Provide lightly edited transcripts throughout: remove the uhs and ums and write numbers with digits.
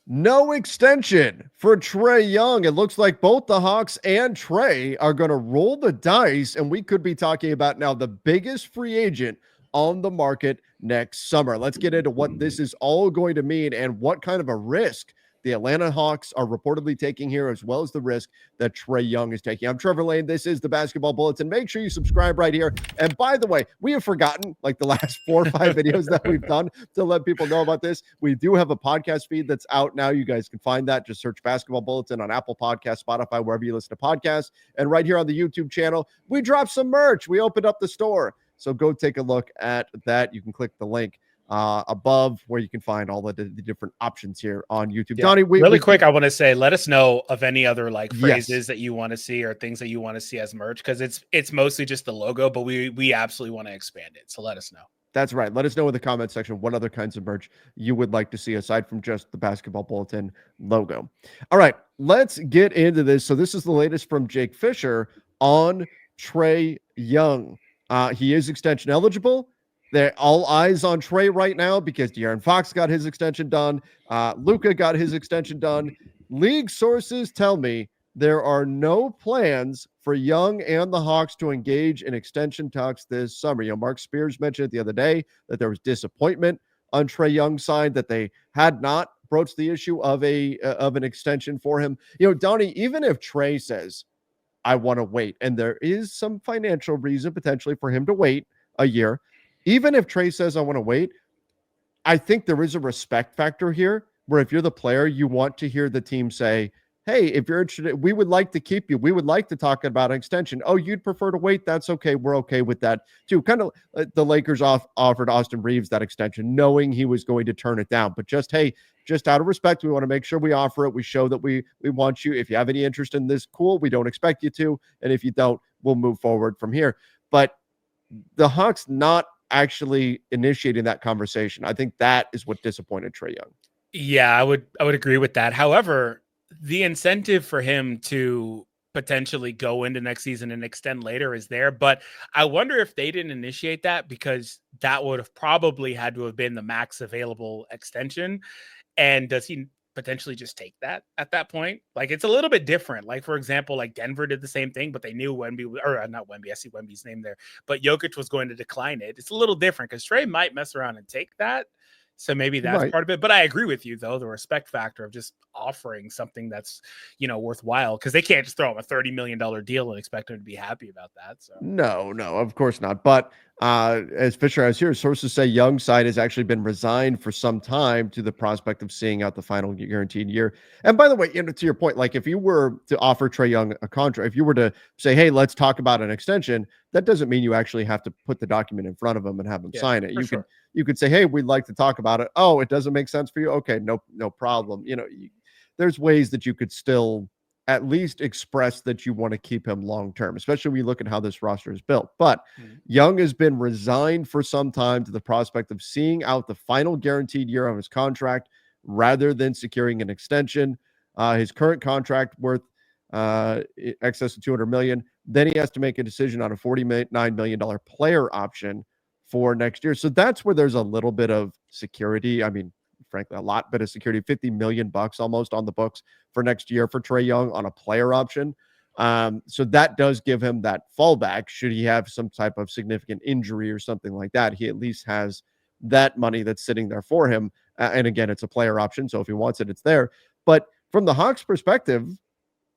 No extension for Trae Young. It looks like both the Hawks and Trae are going to roll the dice, and we could be talking about now the biggest free agent on the market next summer. Let's get into what this is all going to mean and what kind of a risk the Atlanta Hawks are reportedly taking here, as well as the risk that Trae Young is taking. I'm Trevor Lane. This is the Basketball Bulletin. Make sure you subscribe right here. And by the way, we have forgotten like the last 4 or 5 videos that we've done to let people know about this. We do have a podcast feed that's out now. You guys can find that. Just search Basketball Bulletin on Apple Podcasts, Spotify, wherever you listen to podcasts. And right here on the YouTube channel, we dropped some merch. We opened up the store. So go take a look at that. You can click the link above where you can find all the different options here on YouTube. Yeah. Donnie, really quick, I want to say, let us know of any other like phrases yes. that you want to see or things that you want to see as merch, because it's mostly just the logo, but we absolutely want to expand it. So let us know. That's right. Let us know in the comment section what other kinds of merch you would like to see aside from just the Basketball Bulletin logo. All right, let's get into this. So this is the latest from Jake Fisher on Trae Young. He is extension eligible. They're all eyes on Trae right now because De'Aaron Fox got his extension done. Luka got his extension done. League sources tell me there are no plans for Young and the Hawks to engage in extension talks this summer. Mark Spears mentioned it the other day that there was disappointment on Trae Young's side, that they had not broached the issue of an extension for him. Donnie, even if Trae says, I want to wait, and there is some financial reason potentially for him to wait a year, even if Trae says, I want to wait, I think there is a respect factor here where if you're the player, you want to hear the team say, hey, if you're interested, we would like to keep you. We would like to talk about an extension. Oh, you'd prefer to wait? That's okay. We're okay with that too. Kind of the Lakers offered Austin Reeves that extension, knowing he was going to turn it down. But just out of respect, we want to make sure we offer it. We show that we want you. If you have any interest in this, cool. We don't expect you to. And if you don't, we'll move forward from here. But the Hawks not actually initiating that conversation, I think that is what disappointed Trae Young. Yeah, I would agree with that. However, the incentive for him to potentially go into next season and extend later is there, but I wonder if they didn't initiate that because that would have probably had to have been the max available extension. And does he potentially just take that at that point? Like, it's a little bit different. Like, for example, like Denver did the same thing, but they knew Wemby, or not Wemby, I see Wemby's name there, but Jokic was going to decline it. It's a little different because Trae might mess around and take that. So maybe that's right. part of it. But I agree with you, though, the respect factor of just offering something that's, worthwhile, because they can't just throw him a $30 million deal and expect him to be happy about that. So no, of course not. But as Fisher has here, sources say Young's side has actually been resigned for some time to the prospect of seeing out the final guaranteed year. And by the way, to your point, like if you were to offer Trae Young a contract, if you were to say, hey, let's talk about an extension, that doesn't mean you actually have to put the document in front of him and have him sign it. You could say, hey, we'd like to talk about it. Oh, it doesn't make sense for you. Okay, no problem. There's ways that you could still at least express that you want to keep him long term, especially when you look at how this roster is built. But Young has been resigned for some time to the prospect of seeing out the final guaranteed year of his contract rather than securing an extension. His current contract worth excess of $200 million. Then he has to make a decision on a $49 million player option for next year. So that's where there's a little bit of security. I mean, frankly, a lot bit of security, $50 million almost on the books for next year for Trae Young on a player option. So that does give him that fallback. Should he have some type of significant injury or something like that, he at least has that money that's sitting there for him. And again, it's a player option. So if he wants it, it's there. But from the Hawks perspective,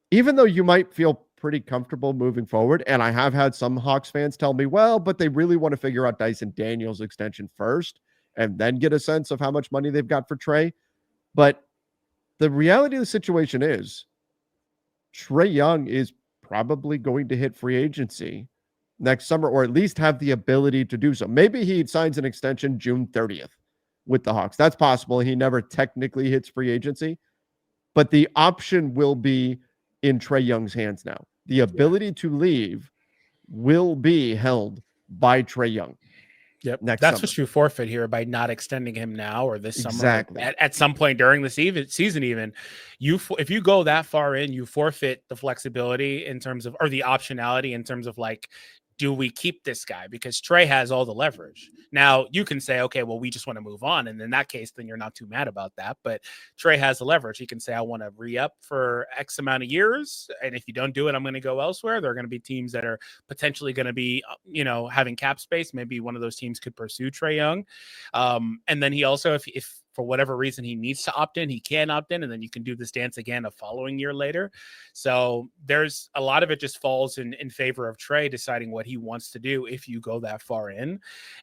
even though you might feel pretty comfortable moving forward, and I have had some Hawks fans tell me, well, but they really want to figure out Dyson Daniels' extension first and then get a sense of how much money they've got for Trae. But the reality of the situation is Trae Young is probably going to hit free agency next summer, or at least have the ability to do so. Maybe he signs an extension June 30th with the Hawks. That's possible. He never technically hits free agency, but the option will be in Trae Young's hands now. The ability to leave will be held by Trae Young. Yep, that's summer. What you forfeit here by not extending him now or this summer. At some point during the season, even if you go that far in, you forfeit the flexibility in terms of, or the optionality in terms of like do we keep this guy? Because Trae has all the leverage. Now you can say, okay, well, we just want to move on. And in that case, then you're not too mad about that. But Trae has the leverage. He can say, I want to re-up for X amount of years. And if you don't do it, I'm going to go elsewhere. There are going to be teams that are potentially going to be, having cap space. Maybe one of those teams could pursue Trae Young. And then he also, if for whatever reason he needs to opt in, he can opt in, and then you can do this dance again a following year later. So there's a lot of it just falls in favor of Trae deciding what he wants to do if you go that far in.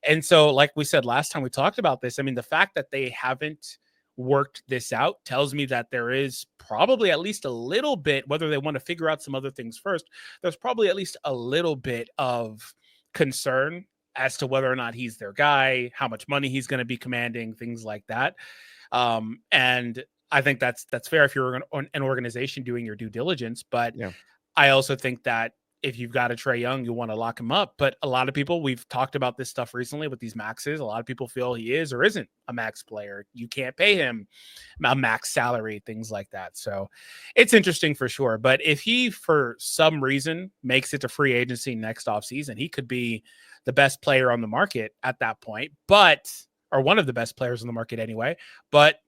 And so, like we said last time we talked about this, I mean, the fact that they haven't worked this out tells me that there is probably at least a little bit, whether they want to figure out some other things first, there's probably at least a little bit of concern as to whether or not he's their guy, how much money he's going to be commanding, things like that. And I think that's fair if you're an organization doing your due diligence. But Yeah. I also think that if you've got a Trae Young, you want to lock him up. But a lot of people, we've talked about this stuff recently with these maxes. A lot of people feel he is or isn't a max player. You can't pay him a max salary, things like that. So it's interesting for sure. But if he, for some reason, makes it to free agency next offseason, he could be the best player on the market at that point, or one of the best players on the market anyway. But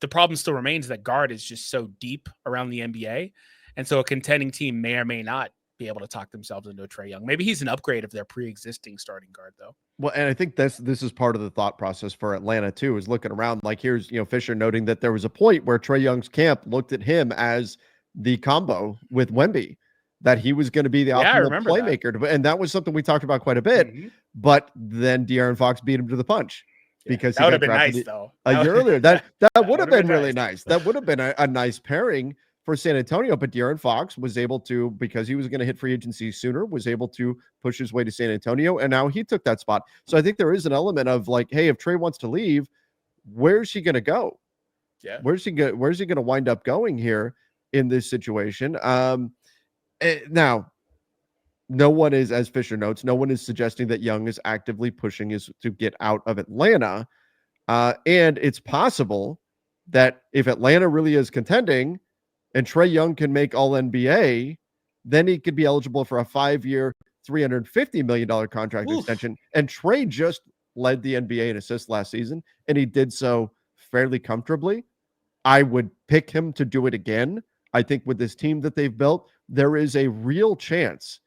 the problem still remains that guard is just so deep around the NBA. And so a contending team may or may not be able to talk themselves into a Trae Young. Maybe he's an upgrade of their pre-existing starting guard, though. Well, and I think this is part of the thought process for Atlanta too, is looking around. Like here's, Fisher noting that there was a point where Trae Young's camp looked at him as the combo with Wemby, that he was going to be the optimal playmaker. And that was something we talked about quite a bit. Mm-hmm. But then De'Aaron Fox beat him to the punch. Because that would have been nice, though. A year earlier. That would have been really nice. That would have been a nice pairing for San Antonio. But De'Aaron Fox was able to, because he was going to hit free agency sooner, was able to push his way to San Antonio. And now he took that spot. So I think there is an element of like, hey, if Trae wants to leave, where's he going to go? Yeah. Where's he going to wind up going here in this situation? Now, no one is, as Fisher notes, no one is suggesting that Young is actively pushing to get out of Atlanta. And it's possible that if Atlanta really is contending and Trae Young can make All NBA, then he could be eligible for a 5-year, $350 million contract extension. And Trae just led the NBA in assists last season, and he did so fairly comfortably. I would pick him to do it again. I think with this team that they've built, there is a real chance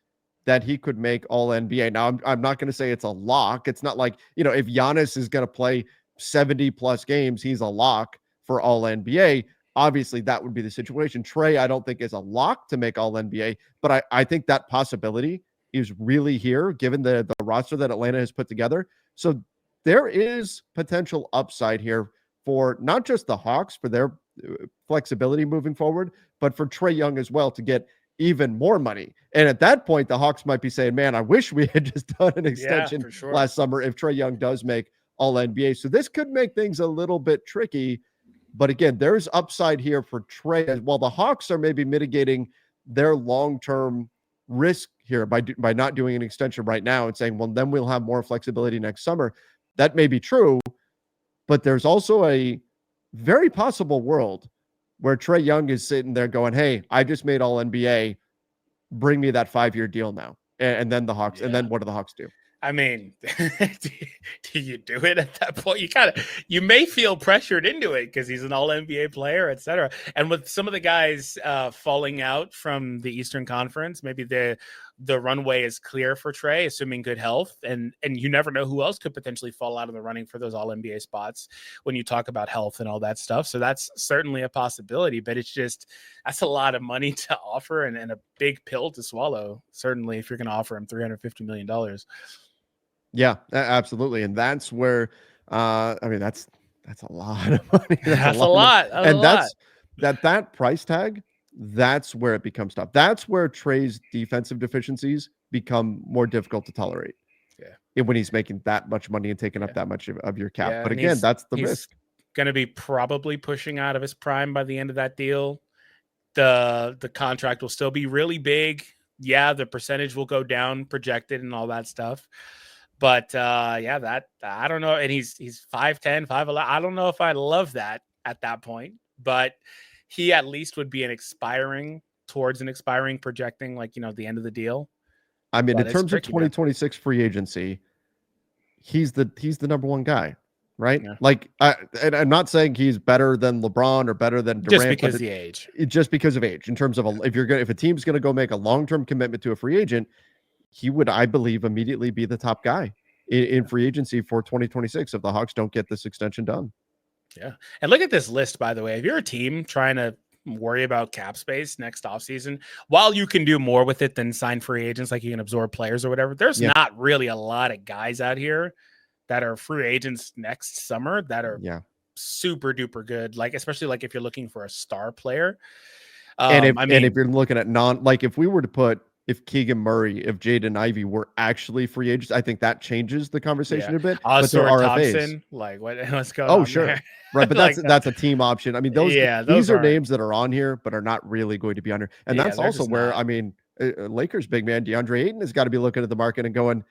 that he could make All NBA. Now, I'm not going to say it's a lock. It's not like, if Giannis is going to play 70 plus games, he's a lock for All NBA. Obviously, that would be the situation. Trae, I don't think is a lock to make All NBA, but I think that possibility is really here given the roster that Atlanta has put together. So there is potential upside here for not just the Hawks for their flexibility moving forward, but for Trae Young as well to get even more money. And at that point, the Hawks might be saying, man, I wish we had just done an extension last summer if Trae Young does make All NBA. So this could make things a little bit tricky. But again, there's upside here for Trae. While the Hawks are maybe mitigating their long-term risk here by not doing an extension right now and saying, well, then we'll have more flexibility next summer. That may be true, but there's also a very possible world where Trae Young is sitting there going, hey, I just made All NBA. Bring me that 5-year deal now. And then the Hawks, and then what do the Hawks do? I mean, do you do it at that point? You may feel pressured into it because he's an All NBA player, et cetera. And with some of the guys falling out from the Eastern Conference, maybe the runway is clear for Trae, assuming good health. And you never know who else could potentially fall out of the running for those All NBA spots when you talk about health and all that stuff. So that's certainly a possibility, but that's a lot of money to offer and a big pill to swallow, certainly if you're going to offer him $350 million. Yeah, absolutely. And that's where, that's a lot of money. That's a lot. And that price tag, that's where it becomes tough. That's where Trae's defensive deficiencies become more difficult to tolerate. Yeah. When he's making that much money and taking up that much of your cap. Yeah, but again, that's the risk. Going to be probably pushing out of his prime by the end of that deal. The contract will still be really big. Yeah, the percentage will go down projected and all that stuff. But I don't know. And he's 5'10", 5'11". I don't know if I love that at that point, but he at least would be towards an expiring projecting, like, the end of the deal. I mean, in But it's terms of tricky, man. 2026 free agency, he's the number one guy, right? Yeah. Like, and I'm not saying he's better than LeBron or better than Just Durant, but because the age. just because of age. In terms of if a team's gonna go make a long-term commitment to a free agent, he would, I believe, immediately be the top guy in free agency for 2026 if the Hawks don't get this extension done. Yeah. And look at this list, by the way. If you're a team trying to worry about cap space next offseason, while you can do more with it than sign free agents, like you can absorb players or whatever, there's Yeah. not really a lot of guys out here that are free agents next summer that are Yeah. super duper good. Like, especially like if you're looking for a star player. And I if mean, you're looking at like if we were to put if Keegan Murray, if Jaden Ivey were actually free agents, I think that changes the yeah, conversation a bit. But they're Osor RFAs. Thompson, like what's going Oh, on there? sure. Right, but Like, that's a team option. I mean, yeah, these those are aren't. names that are on here, but are not really going to be on here. And Yeah, that's they're also just where, not. I mean, Lakers big man DeAndre Ayton has got to be looking at the market and going,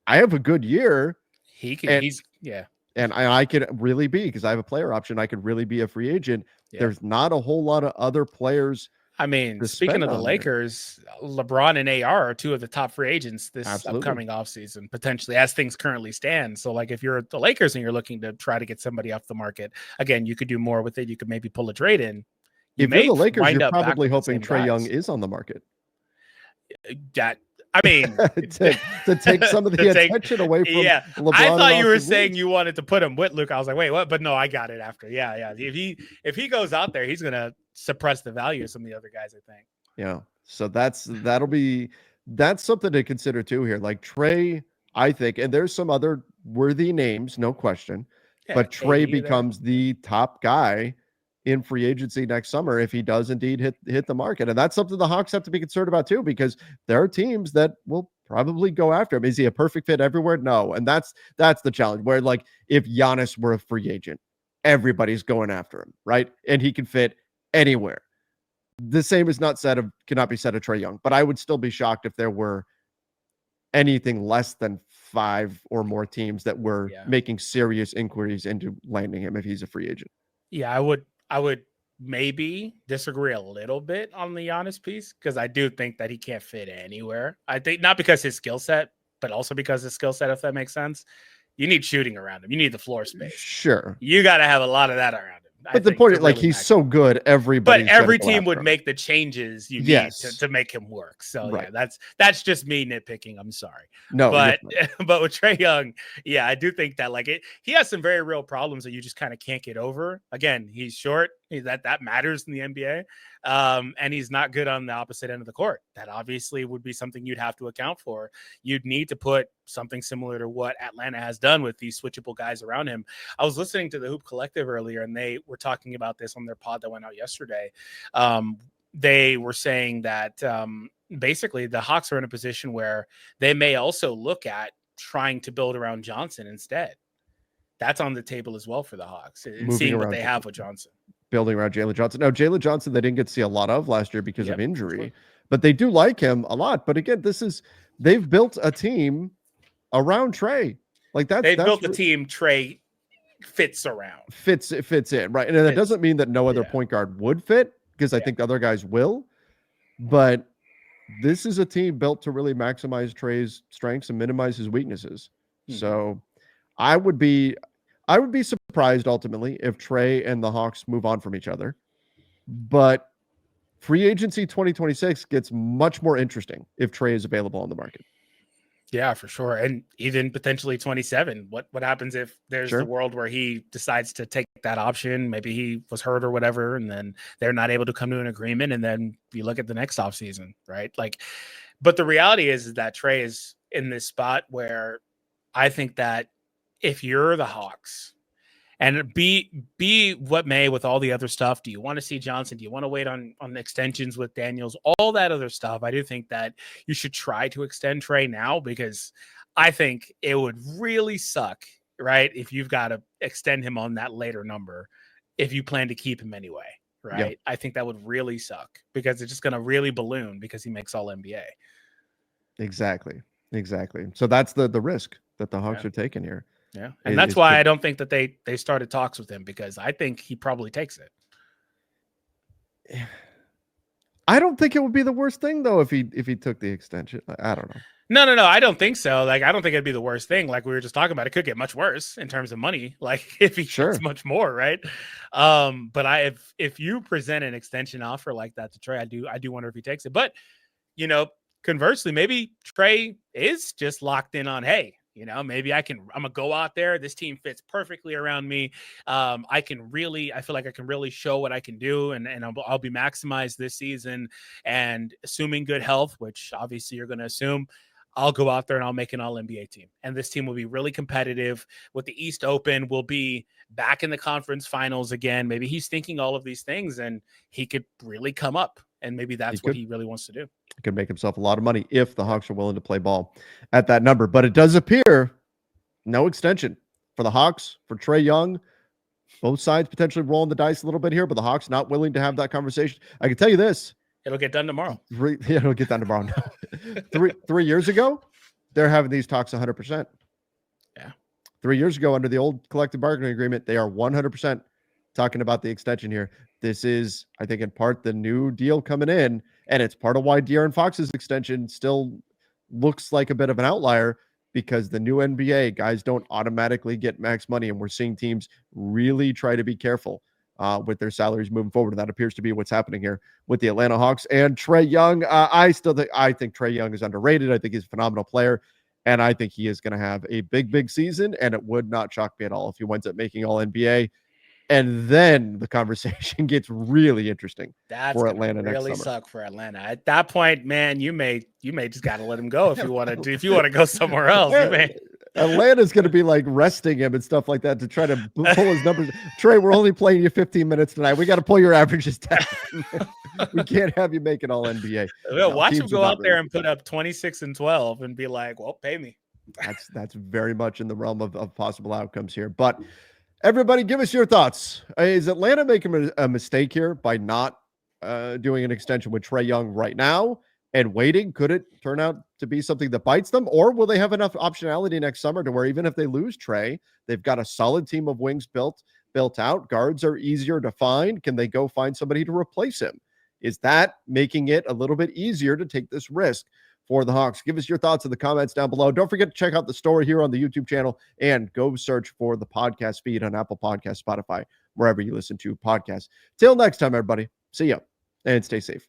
I have a good year, He can. and He's yeah. I could really be, because I have a player option. I could really be a free agent. Yeah. There's not a whole lot of other players I mean, to speaking spend of the on here. Lakers, LeBron and AR are two of the top free agents this Absolutely. upcoming offseason, potentially as things currently stand. So, like, if you're the Lakers and you're looking to try to get somebody off the market, again, you could do more with it. You could maybe pull a trade in. You If you're may the Lakers, you're wind up back probably with the hoping same Trae Young guys. is on the market That I mean, to take some of the to take, attention away from yeah. I LeBron and thought you were Austin saying Reeves. you wanted to put him with Luke. I was like, wait, what? But no, I got it after. Yeah, yeah. If he goes out there, he's gonna suppress the value of some of the other guys, I think. Yeah. So that's something to consider too here. Like Trae, I think, and there's some other worthy names, no question, Yeah, but Trae KD there. becomes the top guy in free agency next summer if he does indeed hit the market. And that's something the Hawks have to be concerned about too, because there are teams that will probably go after him. Is he a perfect fit everywhere? No. And that's the challenge, where like if Giannis were a free agent, everybody's going after him, right? And he can fit anywhere. The same is cannot be said of Trae Young, but I would still be shocked if there were anything less than 5 or more teams that were Yeah. making serious inquiries into landing him if he's a free agent. Yeah, I would maybe disagree a little bit on the Giannis piece because I do think that he can't fit anywhere. I think not because his skill set, but also because his skill set, if that makes sense. You need shooting around him. You need the floor space. Sure. You got to have a lot of that around him. But the point is, like, he's so good, but everybody's every gonna go team would after him. make the changes you need Yes. to make him work. So Right. yeah, that's just me nitpicking. I'm sorry. No, but you're fine. but with Trae Young, yeah, I do think that like he has some very real problems that you just kind of can't get over. Again, he's short. That matters in the NBA. And he's not good on the opposite end of the court. That obviously would be something you'd have to account for. You'd need to put something similar to what Atlanta has done with these switchable guys around him. I was listening to the Hoop Collective earlier, and they were talking about this on their pod that went out yesterday. They were saying that basically the Hawks are in a position where they may also look at trying to build around Johnson instead. That's on the table as well for the Hawks, and seeing what they have with Johnson. Building around Jalen Johnson. Now, Jalen Johnson, they didn't get to see a lot of last year because of injury, but they do like him a lot. But again, they've built a team around Trae. Like they've built the team Trae fits around. Fits in, right? And that doesn't mean that no other point guard would fit, because I think other guys will. But this is a team built to really maximize Trae's strengths and minimize his weaknesses. Mm-hmm. So I would be surprised ultimately if Trae and the Hawks move on from each other. But free agency 2026 gets much more interesting if Trae is available on the market. Yeah, for sure. And even potentially 27. What happens if there's the world where he decides to take that option? Maybe he was hurt or whatever, and then they're not able to come to an agreement. And then you look at the next offseason, right? Like, but the reality is that Trae is in this spot where I think that if you're the Hawks, and be what may with all the other stuff, do you want to see Johnson? Do you want to wait on extensions with Daniels? All that other stuff. I do think that you should try to extend Trae now, because I think it would really suck, right, if you've got to extend him on that later number if you plan to keep him anyway, right? Yeah. I think that would really suck, because it's just going to really balloon because he makes all NBA. Exactly. So that's the risk that the Hawks are taking here. Yeah. And that's why I don't think that they started talks with him, because I think he probably takes it. I don't think it would be the worst thing though if he took the extension. I don't know. No. I don't think so. Like, I don't think it'd be the worst thing. Like we were just talking about, it could get much worse in terms of money. Like if he gets much more, right? But if you present an extension offer like that to Trae, I do wonder if he takes it. But conversely, maybe Trae is just locked in on, hey, maybe I'm gonna go out there. This team fits perfectly around me. I feel like I can really show what I can do, and I'll be maximized this season. And assuming good health, which obviously you're going to assume, I'll go out there and I'll make an all-NBA team. And this team will be really competitive with the East Open. We'll be back in the conference finals again. Maybe he's thinking all of these things and he could really come up. And maybe that's what he really wants to do. He could make himself a lot of money if the Hawks are willing to play ball at that number. But it does appear no extension for the Hawks, for Trae Young. Both sides potentially rolling the dice a little bit here, but the Hawks not willing to have that conversation. I can tell you this. It'll get done tomorrow. It'll get done tomorrow. 3 years ago, they're having these talks 100%. Yeah. 3 years ago, under the old collective bargaining agreement, they are 100% talking about the extension here. This is, I think, in part the new deal coming in, and it's part of why De'Aaron Fox's extension still looks like a bit of an outlier, because the new NBA guys don't automatically get max money, and we're seeing teams really try to be careful with their salaries moving forward. And that appears to be what's happening here with the Atlanta Hawks and Trae Young. I think Trae Young is underrated. I think he's a phenomenal player, and I think he is going to have a big season, and it would not shock me at all if he winds up making all NBA. And then the conversation gets really interesting for Atlanta next summer. Really suck for Atlanta. At that point, man, you may just got to let him go if you want to. If you want to go somewhere else, you may. Atlanta's going to be like resting him and stuff like that to try to pull his numbers. Trae, we're only playing you 15 minutes tonight. We got to pull your averages down. We can't have you make it all NBA. Watch him go out there and put up 26 and 12 and be like, well, pay me. That's very much in the realm of possible outcomes here. But everybody, give us your thoughts. Is Atlanta making a mistake here by not doing an extension with Trae Young right now and waiting? Could it turn out to be something that bites them? Or will they have enough optionality next summer to where even if they lose Trae, they've got a solid team of wings built out. Guards are easier to find. Can they go find somebody to replace him? Is that making it a little bit easier to take this risk for the Hawks? Give us your thoughts in the comments down below. Don't forget to check out the story here on the YouTube channel and go search for the podcast feed on Apple Podcasts, Spotify, wherever you listen to podcasts. Till next time, everybody. See ya and stay safe.